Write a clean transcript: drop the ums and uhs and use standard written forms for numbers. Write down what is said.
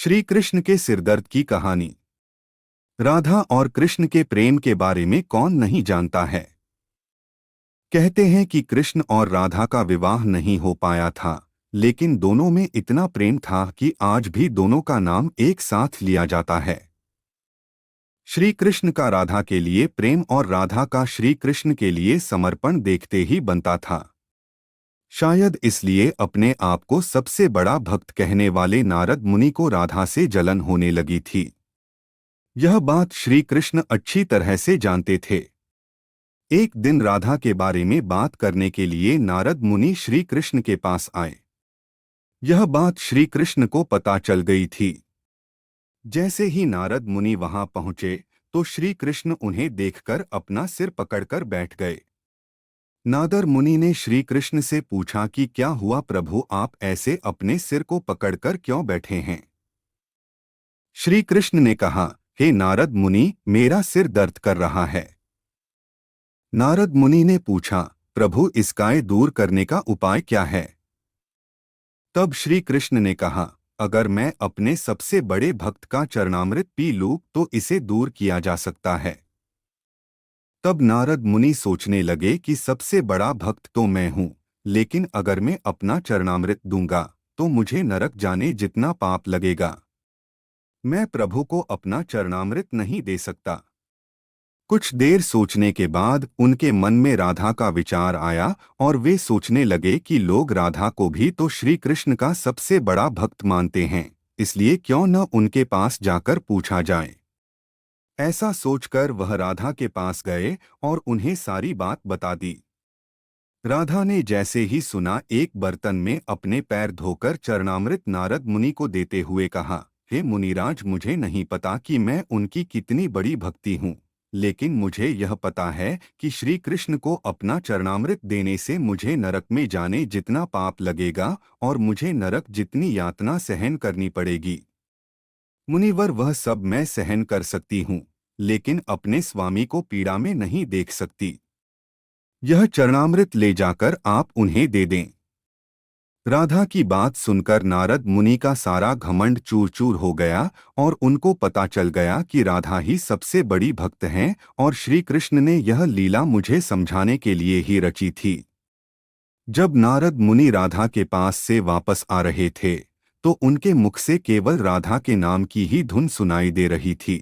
श्री कृष्ण के सिरदर्द की कहानी। राधा और कृष्ण के प्रेम के बारे में कौन नहीं जानता है। कहते हैं कि कृष्ण और राधा का विवाह नहीं हो पाया था, लेकिन दोनों में इतना प्रेम था कि आज भी दोनों का नाम एक साथ लिया जाता है। श्री कृष्ण का राधा के लिए प्रेम और राधा का श्री कृष्ण के लिए समर्पण देखते ही बनता था। शायद इसलिए अपने आप को सबसे बड़ा भक्त कहने वाले नारद मुनि को राधा से जलन होने लगी थी। यह बात श्री कृष्ण अच्छी तरह से जानते थे। एक दिन राधा के बारे में बात करने के लिए नारद मुनि श्री कृष्ण के पास आए। यह बात श्री कृष्ण को पता चल गई थी। जैसे ही नारद मुनि वहां पहुंचे तो श्री कृष्ण उन्हें देखकर अपना सिर पकड़कर बैठ गए। नारद मुनि ने श्री कृष्ण से पूछा कि क्या हुआ प्रभु, आप ऐसे अपने सिर को पकड़कर क्यों बैठे हैं। श्री कृष्ण ने कहा, हे नारद मुनि, मेरा सिर दर्द कर रहा है। नारद मुनि ने पूछा, प्रभु इसका दूर करने का उपाय क्या है। तब श्री कृष्ण ने कहा, अगर मैं अपने सबसे बड़े भक्त का चरणामृत पी लूं तो इसे दूर किया जा सकता है। तब नारद मुनि सोचने लगे कि सबसे बड़ा भक्त तो मैं हूं, लेकिन अगर मैं अपना चरणामृत दूंगा तो मुझे नरक जाने जितना पाप लगेगा। मैं प्रभु को अपना चरणामृत नहीं दे सकता। कुछ देर सोचने के बाद उनके मन में राधा का विचार आया और वे सोचने लगे कि लोग राधा को भी तो श्री कृष्ण का सबसे बड़ा भक्त मानते हैं, इसलिए क्यों न उनके पास जाकर पूछा जाए। ऐसा सोचकर वह राधा के पास गए और उन्हें सारी बात बता दी। राधा ने जैसे ही सुना, एक बर्तन में अपने पैर धोकर चरणामृत नारद मुनि को देते हुए कहा, हे मुनिराज, मुझे नहीं पता कि मैं उनकी कितनी बड़ी भक्ति हूँ, लेकिन मुझे यह पता है कि श्री कृष्ण को अपना चरणामृत देने से मुझे नरक में जाने जितना पाप लगेगा और मुझे नरक जितनी यातना सहन करनी पड़ेगी। मुनिवर, वह सब मैं सहन कर सकती हूँ, लेकिन अपने स्वामी को पीड़ा में नहीं देख सकती। यह चरणामृत ले जाकर आप उन्हें दे दें। राधा की बात सुनकर नारद मुनि का सारा घमंड चूर चूर हो गया और उनको पता चल गया कि राधा ही सबसे बड़ी भक्त हैं और श्री कृष्ण ने यह लीला मुझे समझाने के लिए ही रची थी। जब नारद मुनि राधा के पास से वापस आ रहे थे तो उनके मुख से केवल राधा के नाम की ही धुन सुनाई दे रही थी।